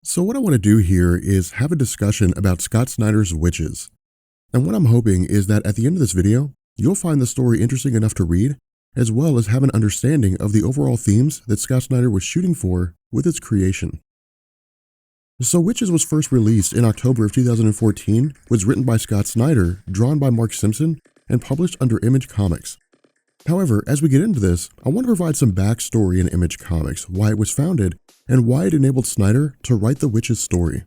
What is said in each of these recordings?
So what I want to do here is have a discussion about Scott Snyder's Wytches. And what I'm hoping is that at the end of this video, you'll find the story interesting enough to read, as well as have an understanding of the overall themes that Scott Snyder was shooting for with its creation. So Wytches was first released in October of 2014, was written by Scott Snyder, drawn by Mark Simpson, and published under Image Comics. However, as we get into this, I want to provide some backstory in Image Comics, why it was founded, and why it enabled Snyder to write the Wytches story.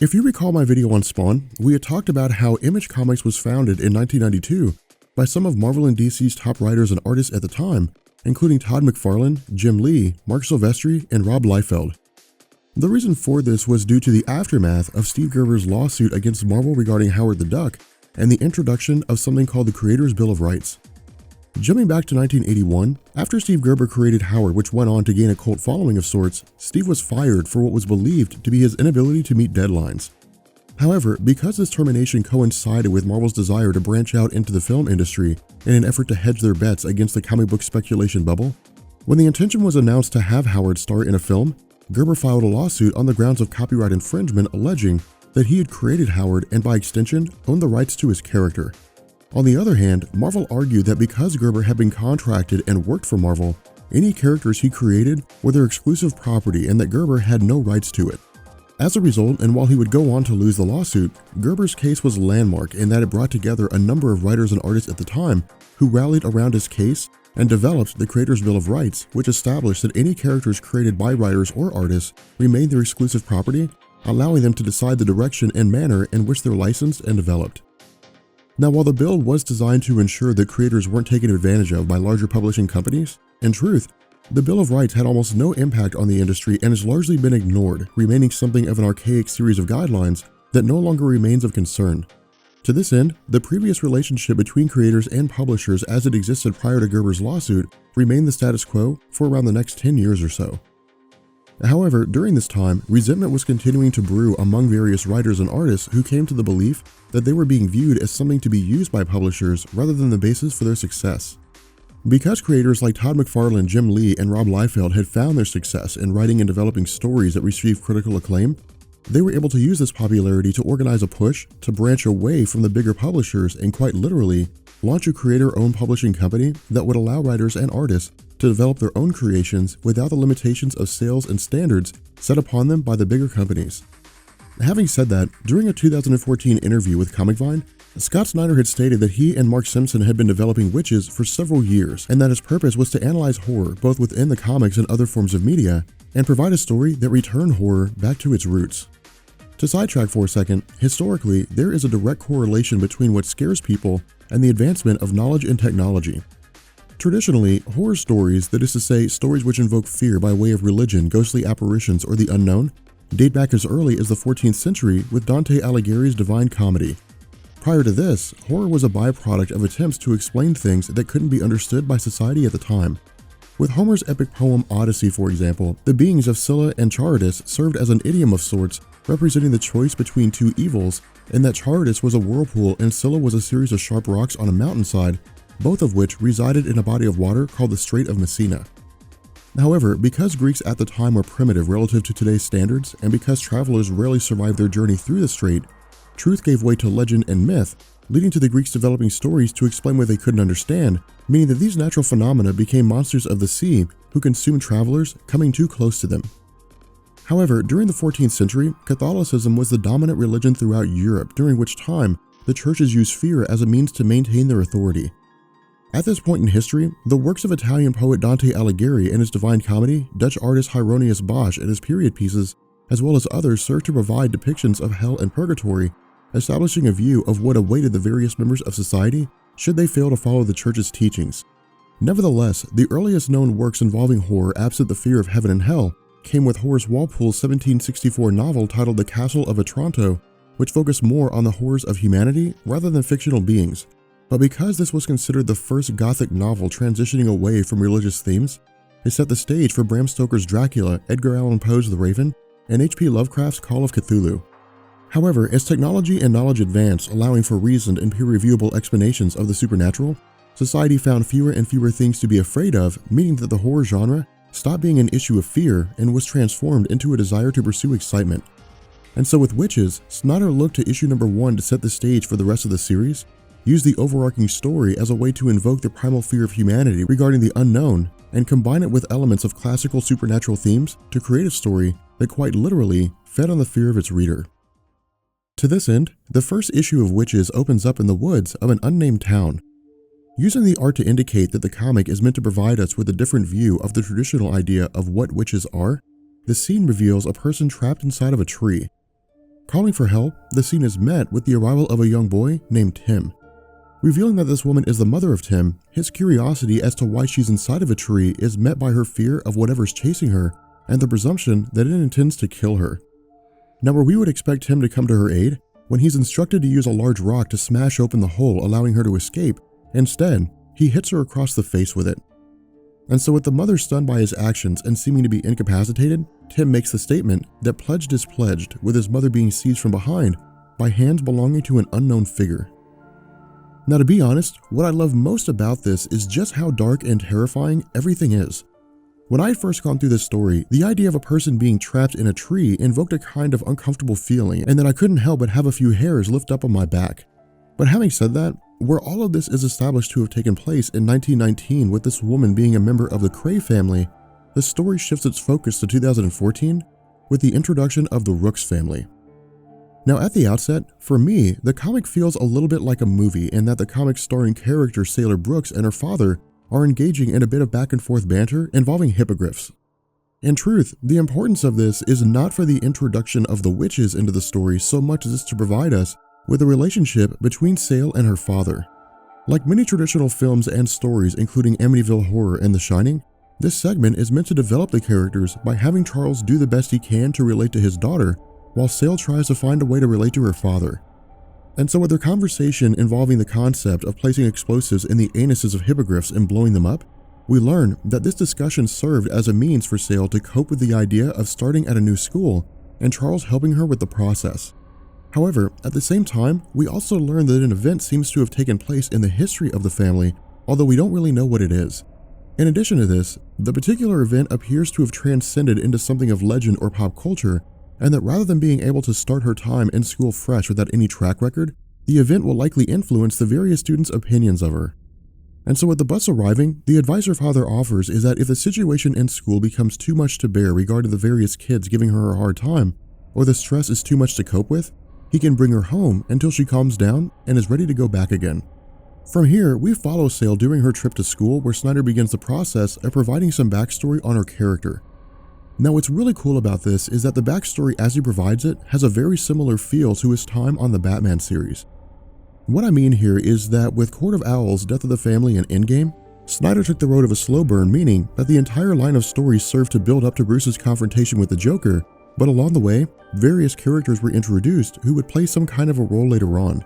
If you recall my video on Spawn, we had talked about how Image Comics was founded in 1992 by some of Marvel and DC's top writers and artists at the time, including Todd McFarlane, Jim Lee, Mark Silvestri, and Rob Liefeld. The reason for this was due to the aftermath of Steve Gerber's lawsuit against Marvel regarding Howard the Duck and the introduction of something called the Creators' Bill of Rights. Jumping back to 1981, after Steve Gerber created Howard, which went on to gain a cult following of sorts, Steve was fired for what was believed to be his inability to meet deadlines. However, because this termination coincided with Marvel's desire to branch out into the film industry in an effort to hedge their bets against the comic book speculation bubble, when the intention was announced to have Howard star in a film, Gerber filed a lawsuit on the grounds of copyright infringement, alleging that he had created Howard and by extension owned the rights to his character. On the other hand, Marvel argued that because Gerber had been contracted and worked for Marvel, any characters he created were their exclusive property and that Gerber had no rights to it. As a result, and while he would go on to lose the lawsuit, Gerber's case was landmark in that it brought together a number of writers and artists at the time who rallied around his case and developed the Creators' Bill of Rights, which established that any characters created by writers or artists remained their exclusive property, allowing them to decide the direction and manner in which they're licensed and developed. Now, while the bill was designed to ensure that creators weren't taken advantage of by larger publishing companies, in truth, the Bill of Rights had almost no impact on the industry and has largely been ignored, remaining something of an archaic series of guidelines that no longer remains of concern. To this end, the previous relationship between creators and publishers as it existed prior to Gerber's lawsuit remained the status quo for around the next 10 years or so. However, during this time, resentment was continuing to brew among various writers and artists who came to the belief that they were being viewed as something to be used by publishers rather than the basis for their success. Because creators like Todd McFarlane, Jim Lee, and Rob Liefeld had found their success in writing and developing stories that received critical acclaim, they were able to use this popularity to organize a push to branch away from the bigger publishers and quite literally launch a creator-owned publishing company that would allow writers and artists to develop their own creations without the limitations of sales and standards set upon them by the bigger companies. Having said that, during a 2014 interview with Comic Vine, Scott Snyder had stated that he and Mark Simpson had been developing Wytches for several years and that his purpose was to analyze horror both within the comics and other forms of media and provide a story that returned horror back to its roots. To sidetrack for a second, historically, there is a direct correlation between what scares people and the advancement of knowledge and technology. Traditionally, horror stories, that is to say, stories which invoke fear by way of religion, ghostly apparitions, or the unknown, date back as early as the 14th century with Dante Alighieri's Divine Comedy. Prior to this, horror was a byproduct of attempts to explain things that couldn't be understood by society at the time. With Homer's epic poem Odyssey, for example, the beings of Scylla and Charybdis served as an idiom of sorts, representing the choice between two evils, in that Charybdis was a whirlpool and Scylla was a series of sharp rocks on a mountainside, both of which resided in a body of water called the Strait of Messina. However, because Greeks at the time were primitive relative to today's standards, and because travelers rarely survived their journey through the strait, truth gave way to legend and myth, leading to the Greeks developing stories to explain what they couldn't understand, meaning that these natural phenomena became monsters of the sea who consumed travelers coming too close to them. However, during the 14th century, Catholicism was the dominant religion throughout Europe, during which time the churches used fear as a means to maintain their authority. At this point in history, the works of Italian poet Dante Alighieri and his Divine Comedy, Dutch artist Hieronymus Bosch and his period pieces, as well as others, served to provide depictions of hell and purgatory, establishing a view of what awaited the various members of society should they fail to follow the church's teachings. Nevertheless, the earliest known works involving horror absent the fear of heaven and hell came with Horace Walpole's 1764 novel titled The Castle of Otranto, which focused more on the horrors of humanity rather than fictional beings. But because this was considered the first Gothic novel transitioning away from religious themes, it set the stage for Bram Stoker's Dracula, Edgar Allan Poe's The Raven, and H.P. Lovecraft's Call of Cthulhu. However, as technology and knowledge advanced, allowing for reasoned and peer-reviewable explanations of the supernatural, society found fewer and fewer things to be afraid of, meaning that the horror genre stopped being an issue of fear and was transformed into a desire to pursue excitement. And so with Wytches, Snyder looked to issue number 1 to set the stage for the rest of the series, used the overarching story as a way to invoke the primal fear of humanity regarding the unknown, and combine it with elements of classical supernatural themes to create a story that quite literally fed on the fear of its reader. To this end, the first issue of Wytches opens up in the woods of an unnamed town. Using the art to indicate that the comic is meant to provide us with a different view of the traditional idea of what witches are, the scene reveals a person trapped inside of a tree. Calling for help, the scene is met with the arrival of a young boy named Tim. Revealing that this woman is the mother of Tim, his curiosity as to why she's inside of a tree is met by her fear of whatever's chasing her and the presumption that it intends to kill her. Now, where we would expect Tim to come to her aid, when he's instructed to use a large rock to smash open the hole allowing her to escape, instead, he hits her across the face with it. And so with the mother stunned by his actions and seeming to be incapacitated, Tim makes the statement that pledged is pledged, with his mother being seized from behind by hands belonging to an unknown figure. Now, to be honest, what I love most about this is just how dark and terrifying everything is. When I had first gone through this story, the idea of a person being trapped in a tree invoked a kind of uncomfortable feeling, and that I couldn't help but have a few hairs lift up on my back. But having said that, where all of this is established to have taken place in 1919 with this woman being a member of the Cray family, the story shifts its focus to 2014 with the introduction of the Rooks family. Now, at the outset, for me, the comic feels a little bit like a movie in that the comic starring character Sailor Brooks and her father are engaging in a bit of back and forth banter involving hippogriffs. In truth, the importance of this is not for the introduction of the witches into the story so much as to provide us with a relationship between Sail and her father. Like many traditional films and stories including Amityville Horror and The Shining, this segment is meant to develop the characters by having Charles do the best he can to relate to his daughter, while Sail tries to find a way to relate to her father. And so with their conversation involving the concept of placing explosives in the anuses of hippogriffs and blowing them up, we learn that this discussion served as a means for Sail to cope with the idea of starting at a new school and Charles helping her with the process. However, at the same time, we also learn that an event seems to have taken place in the history of the family, although we don't really know what it is. In addition to this, the particular event appears to have transcended into something of legend or pop culture, and that rather than being able to start her time in school fresh without any track record, the event will likely influence the various students' opinions of her. And so with the bus arriving, the advice her father offers is that if the situation in school becomes too much to bear regarding the various kids giving her a hard time, or the stress is too much to cope with, he can bring her home until she calms down and is ready to go back again. From here, we follow Sail during her trip to school, where Snyder begins the process of providing some backstory on her character. Now, what's really cool about this is that the backstory as he provides it has a very similar feel to his time on the Batman series. What I mean here is that with Court of Owls, Death of the Family, and Endgame, Snyder took the road of a slow burn, meaning that the entire line of stories served to build up to Bruce's confrontation with the Joker, but along the way, various characters were introduced who would play some kind of a role later on.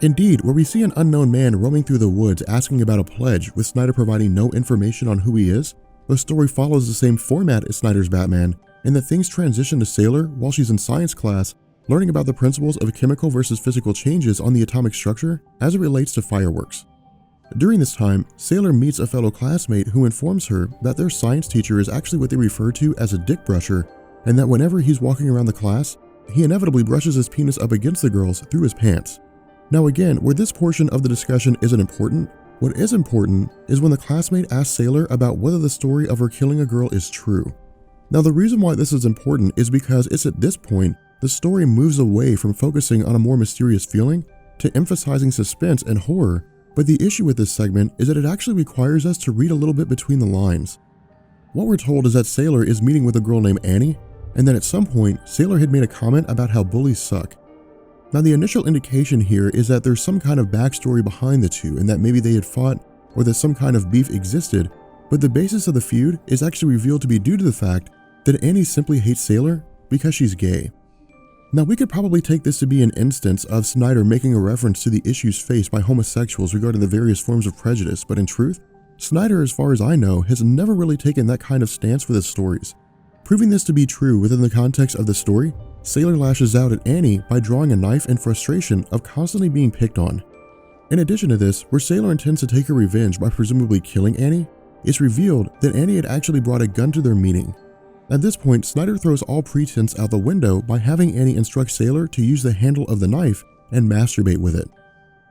Indeed, where we see an unknown man roaming through the woods asking about a pledge, with Snyder providing no information on who he is, the story follows the same format as Snyder's Batman, in that things transition to Sailor while she's in science class, learning about the principles of chemical versus physical changes on the atomic structure as it relates to fireworks. During this time, Sailor meets a fellow classmate who informs her that their science teacher is actually what they refer to as a dick brusher, and that whenever he's walking around the class, he inevitably brushes his penis up against the girls through his pants. Now again, where this portion of the discussion isn't important, what is important is when the classmate asks Sailor about whether the story of her killing a girl is true. Now the reason why this is important is because it's at this point the story moves away from focusing on a more mysterious feeling to emphasizing suspense and horror, but the issue with this segment is that it actually requires us to read a little bit between the lines. What we're told is that Sailor is meeting with a girl named Annie, and that at some point Sailor had made a comment about how bullies suck. Now the initial indication here is that there's some kind of backstory behind the two, and that maybe they had fought or that some kind of beef existed, but the basis of the feud is actually revealed to be due to the fact that Annie simply hates Sailor because she's gay. Now we could probably take this to be an instance of Snyder making a reference to the issues faced by homosexuals regarding the various forms of prejudice, but in truth, Snyder, as far as I know, has never really taken that kind of stance with his stories. Proving this to be true within the context of the story, Sailor lashes out at Annie by drawing a knife in frustration of constantly being picked on. In addition to this, where Sailor intends to take her revenge by presumably killing Annie, it's revealed that Annie had actually brought a gun to their meeting. At this point, Snyder throws all pretense out the window by having Annie instruct Sailor to use the handle of the knife and masturbate with it.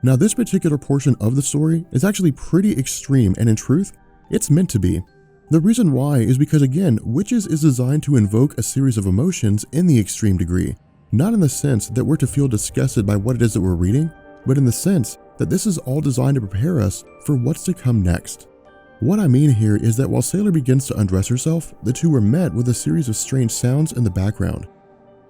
Now, this particular portion of the story is actually pretty extreme, and in truth, it's meant to be. The reason why is because, again, Wytches is designed to invoke a series of emotions in the extreme degree, not in the sense that we're to feel disgusted by what it is that we're reading, but in the sense that this is all designed to prepare us for what's to come next. What I mean here is that while Sailor begins to undress herself, the two were met with a series of strange sounds in the background.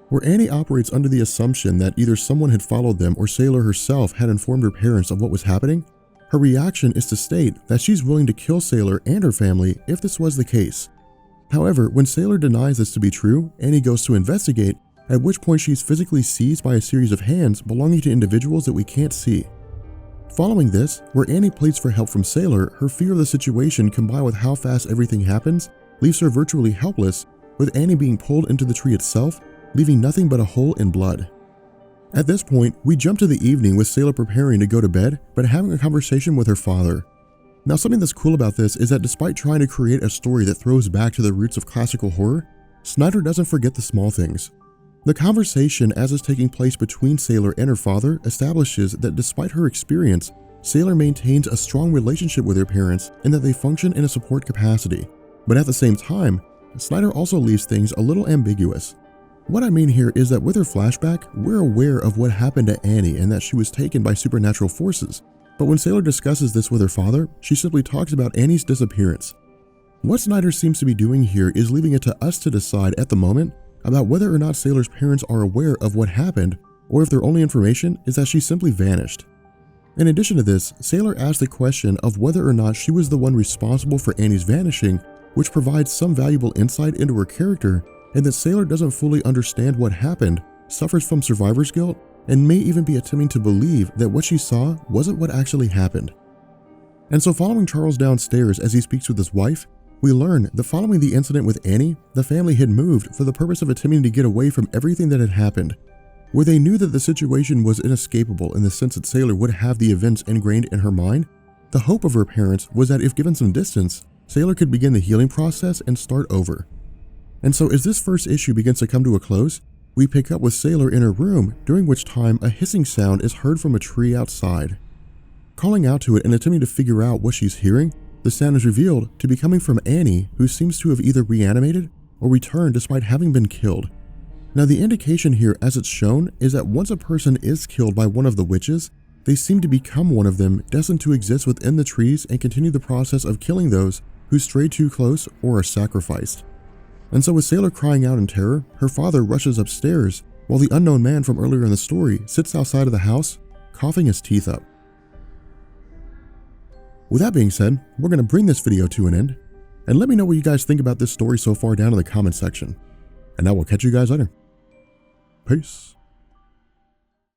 Where Annie operates under the assumption that either someone had followed them or Sailor herself had informed her parents of what was happening, her reaction is to state that she's willing to kill Sailor and her family if this was the case. However, when Sailor denies this to be true, Annie goes to investigate, at which point she's physically seized by a series of hands belonging to individuals that we can't see. Following this, where Annie pleads for help from Sailor, her fear of the situation combined with how fast everything happens leaves her virtually helpless, with Annie being pulled into the tree itself, leaving nothing but a hole in blood. At this point, we jump to the evening with Sailor preparing to go to bed, but having a conversation with her father. Now, something that's cool about this is that despite trying to create a story that throws back to the roots of classical horror, Snyder doesn't forget the small things. The conversation as is taking place between Sailor and her father establishes that despite her experience, Sailor maintains a strong relationship with her parents and that they function in a support capacity. But at the same time, Snyder also leaves things a little ambiguous. What I mean here is that with her flashback, we're aware of what happened to Annie and that she was taken by supernatural forces. But when Sailor discusses this with her father, she simply talks about Annie's disappearance. What Snyder seems to be doing here is leaving it to us to decide at the moment about whether or not Sailor's parents are aware of what happened, or if their only information is that she simply vanished. In addition to this, Sailor asks the question of whether or not she was the one responsible for Annie's vanishing, which provides some valuable insight into her character, and that Sailor doesn't fully understand what happened, suffers from survivor's guilt, and may even be attempting to believe that what she saw wasn't what actually happened. And so following Charles downstairs as he speaks with his wife, we learn that following the incident with Annie, the family had moved for the purpose of attempting to get away from everything that had happened. Where they knew that the situation was inescapable in the sense that Sailor would have the events ingrained in her mind, the hope of her parents was that if given some distance, Sailor could begin the healing process and start over. And so as this first issue begins to come to a close, we pick up with Sailor in her room, during which time a hissing sound is heard from a tree outside. Calling out to it and attempting to figure out what she's hearing, the sound is revealed to be coming from Annie, who seems to have either reanimated or returned despite having been killed. Now, the indication here as it's shown is that once a person is killed by one of the witches, they seem to become one of them, destined to exist within the trees and continue the process of killing those who stray too close or are sacrificed. And so with Sailor crying out in terror, her father rushes upstairs, while the unknown man from earlier in the story sits outside of the house, coughing his teeth up. With that being said, we're going to bring this video to an end, and let me know what you guys think about this story so far down in the comment section. And I will catch you guys later. Peace.